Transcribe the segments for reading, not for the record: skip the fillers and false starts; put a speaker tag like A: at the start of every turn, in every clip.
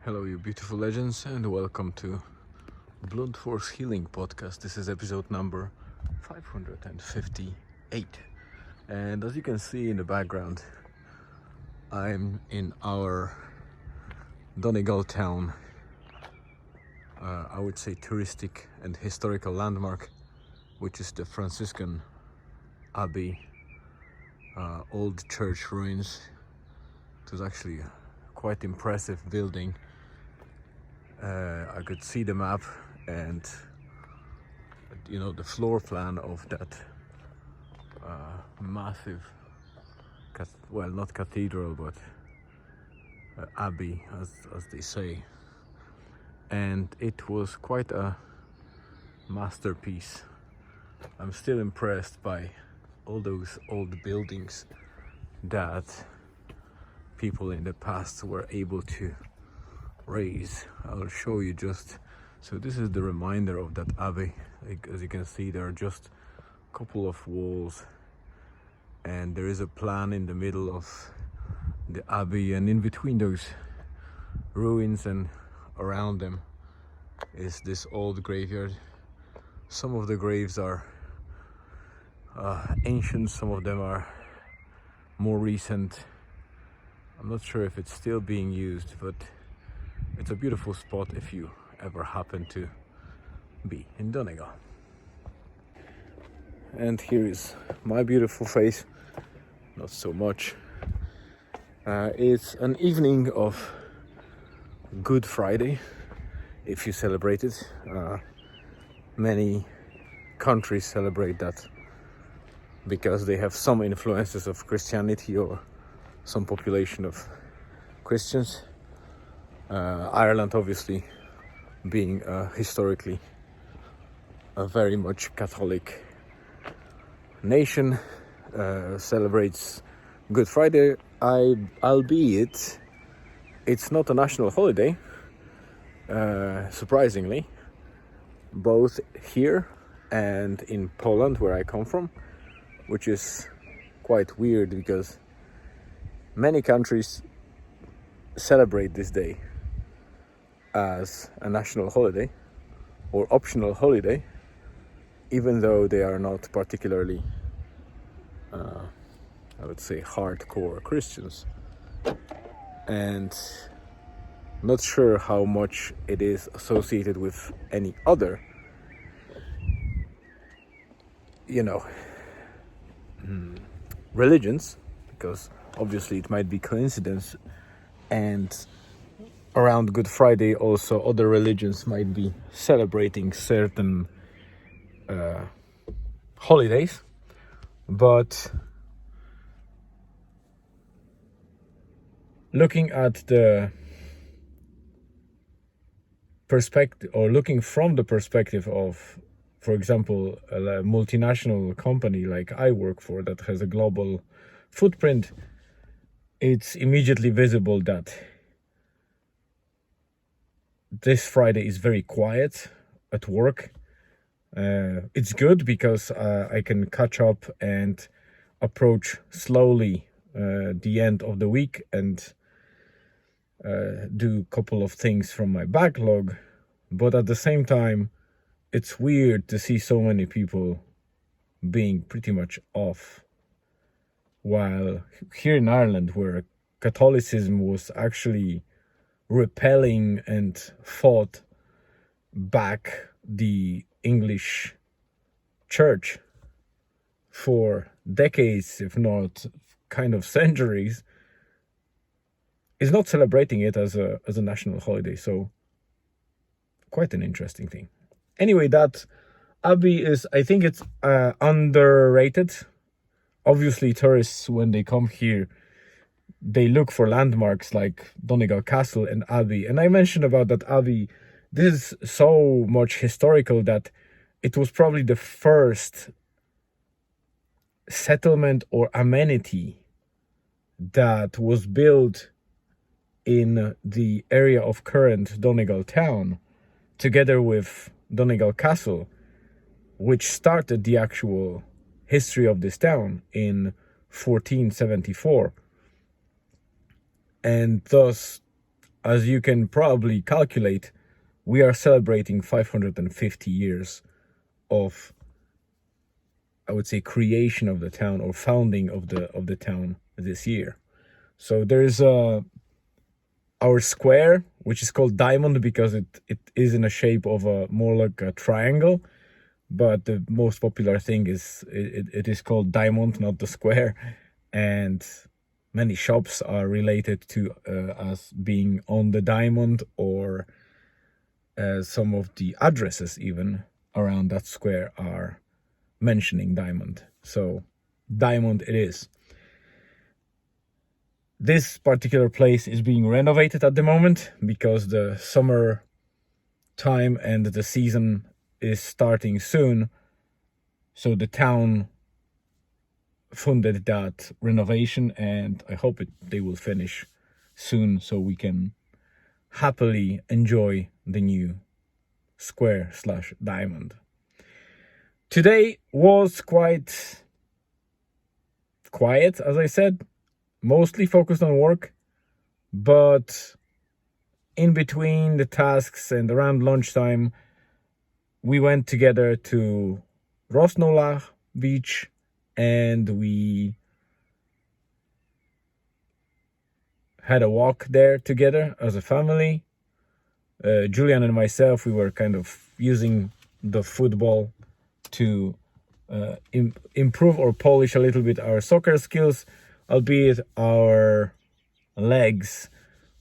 A: Hello, you beautiful legends, and welcome to Blunt Force Healing Podcast. This is episode number 558. And as you can see in the background, I'm in our Donegal town, I would say touristic and historical landmark, which is the Franciscan Abbey, old church ruins. It was actually a quite impressive building. I could see the map and the floor plan of that massive, not cathedral, but abbey, as they say. And it was quite a masterpiece. I'm still impressed by all those old buildings that people in the past were able to raise. I'll show you just. So this is the reminder of that abbey. As you can see, there are just a couple of walls, and there is a plan in the middle of the abbey, and in between those ruins and around them is this old graveyard. Some of the graves are ancient, some of them are more recent. I'm not sure if it's still being used, but it's a beautiful spot if you ever happen to be in Donegal. And here is my beautiful face. Not so much. It's an evening of Good Friday, if you celebrate it. Many countries celebrate that because they have some influences of Christianity or some population of Christians. Ireland, obviously, being historically a very much Catholic nation, celebrates Good Friday, albeit it's not a national holiday, surprisingly, both here and in Poland, where I come from, which is quite weird because many countries celebrate this day as a national holiday or optional holiday, even though they are not particularly, I would say, hardcore Christians. And not sure how much it is associated with any other, religions, because obviously it might be coincidence, and around Good Friday also other religions might be celebrating certain holidays. But looking at the perspective, or looking from the perspective of, for example, a multinational company like I work for that has a global footprint, it's immediately visible that this Friday is very quiet at work. It's good because I can catch up and approach slowly the end of the week and do a couple of things from my backlog. But at the same time, it's weird to see so many people being pretty much off. While here in Ireland, where Catholicism was actually repelling and fought back the English church for decades, if not kind of centuries, is not celebrating it as a national holiday. So quite an interesting thing. Anyway, that abbey is, I think it's underrated. Obviously, tourists, when they come here, they look for landmarks like Donegal Castle and Abbey. And I mentioned about that Abbey. This is so much historical that it was probably the first settlement or amenity that was built in the area of current Donegal town, together with Donegal Castle, which started the actual history of this town in 1474. And thus as you can probably calculate, we are celebrating 550 years of, I would say, creation of the town, or founding of the town this year. So there's our square, which is called Diamond because it is in the shape of a more like a triangle. But the most popular thing is it is called Diamond, not the square. And many shops are related to us being on the diamond, or some of the addresses even around that square are mentioning diamond. So diamond it is. This particular place is being renovated at the moment because the summer time and the season is starting soon. So the town funded that renovation, and I hope they will finish soon so we can happily enjoy the new square slash diamond. Today was quite quiet, as I said, mostly focused on work, but in between the tasks and around lunchtime, we went together to Rosnolach beach, and we had a walk there together as a family. Julian and myself, we were kind of using the football to improve or polish a little bit our soccer skills, albeit our legs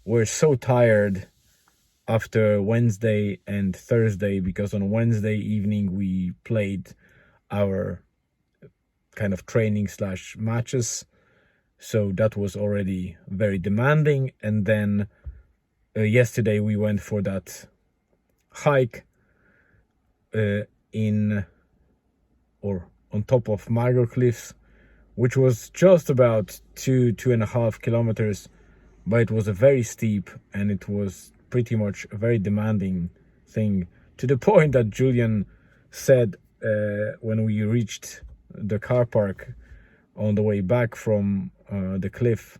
A: were so tired after Wednesday and Thursday, because on Wednesday evening we played our kind of training slash matches. So that was already very demanding. And then yesterday we went for that hike in or on top of Margot Cliffs, which was just about 2.5 kilometers, but it was a very steep, and it was pretty much a very demanding thing, to the point that Julian said when we reached the car park on the way back from the cliff,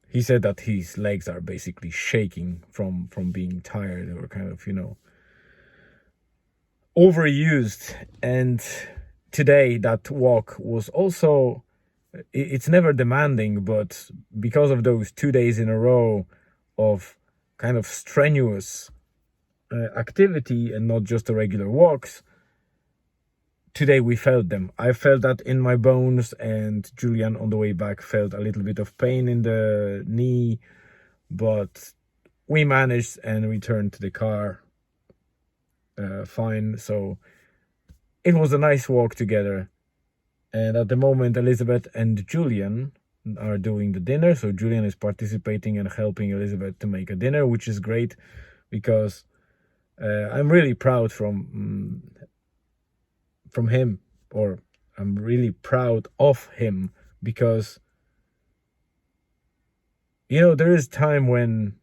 A: he said that his legs are basically shaking from being tired, or kind of, overused. And today that walk was also, it's never demanding, but because of those 2 days in a row of kind of strenuous activity and not just the regular walks, today we felt them. I felt that in my bones, and Julian on the way back felt a little bit of pain in the knee, but we managed and returned to the car fine. So it was a nice walk together. And at the moment, Elizabeth and Julian are doing the dinner. So Julian is participating and helping Elizabeth to make a dinner, which is great, because I'm really proud from him, or I'm really proud of him, because there is time when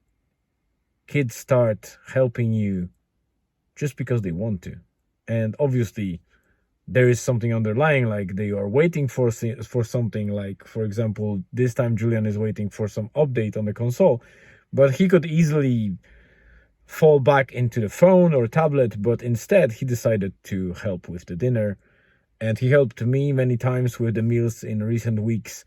A: kids start helping you just because they want to, and obviously there is something underlying, like they are waiting for something. Like, for example, this time Julian is waiting for some update on the console, but he could easily fall back into the phone or tablet, but instead he decided to help with the dinner. And he helped me many times with the meals in recent weeks,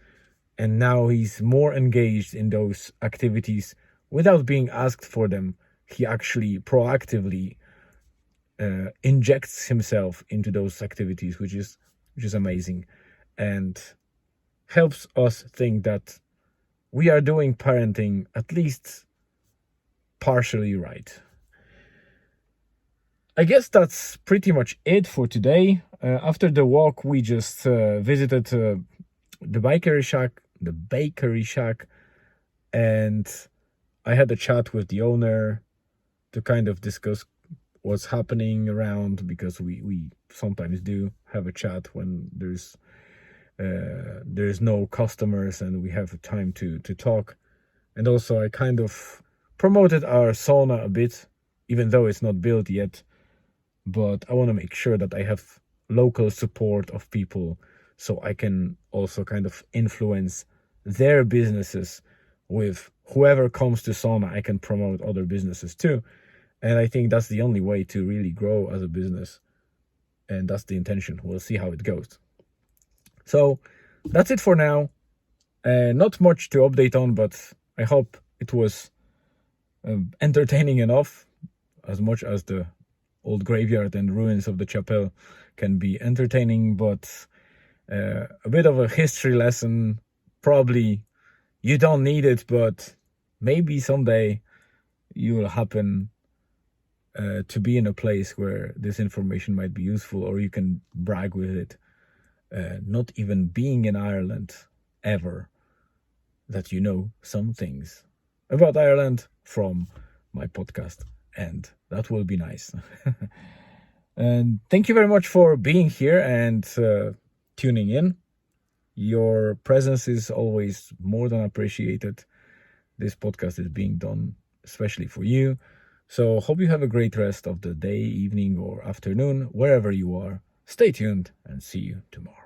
A: and now he's more engaged in those activities without being asked for them. He actually proactively injects himself into those activities, which is amazing, and helps us think that we are doing parenting at least partially right. I guess that's pretty much it for today. After the walk, we just visited the bakery shack, and I had a chat with the owner to kind of discuss what's happening around, because we sometimes do have a chat when there's no customers and we have time to talk. And also I kind of promoted our sauna a bit, even though it's not built yet, but I want to make sure that I have local support of people, so I can also kind of influence their businesses with whoever comes to Sauna, I can promote other businesses too. And I think that's the only way to really grow as a business. And that's the intention. We'll see how it goes. So that's it for now. Not much to update on, but I hope it was entertaining enough, as much as the old graveyard and ruins of the chapel can be entertaining, but a bit of a history lesson. Probably you don't need it, but maybe someday you will happen to be in a place where this information might be useful, or you can brag with it, not even being in Ireland ever, that you know some things about Ireland from my podcast, and that will be nice. And thank you very much for being here and tuning in. Your presence is always more than appreciated. This podcast is being done especially for you. So hope you have a great rest of the day, evening, or afternoon, wherever you are. Stay tuned and see you tomorrow.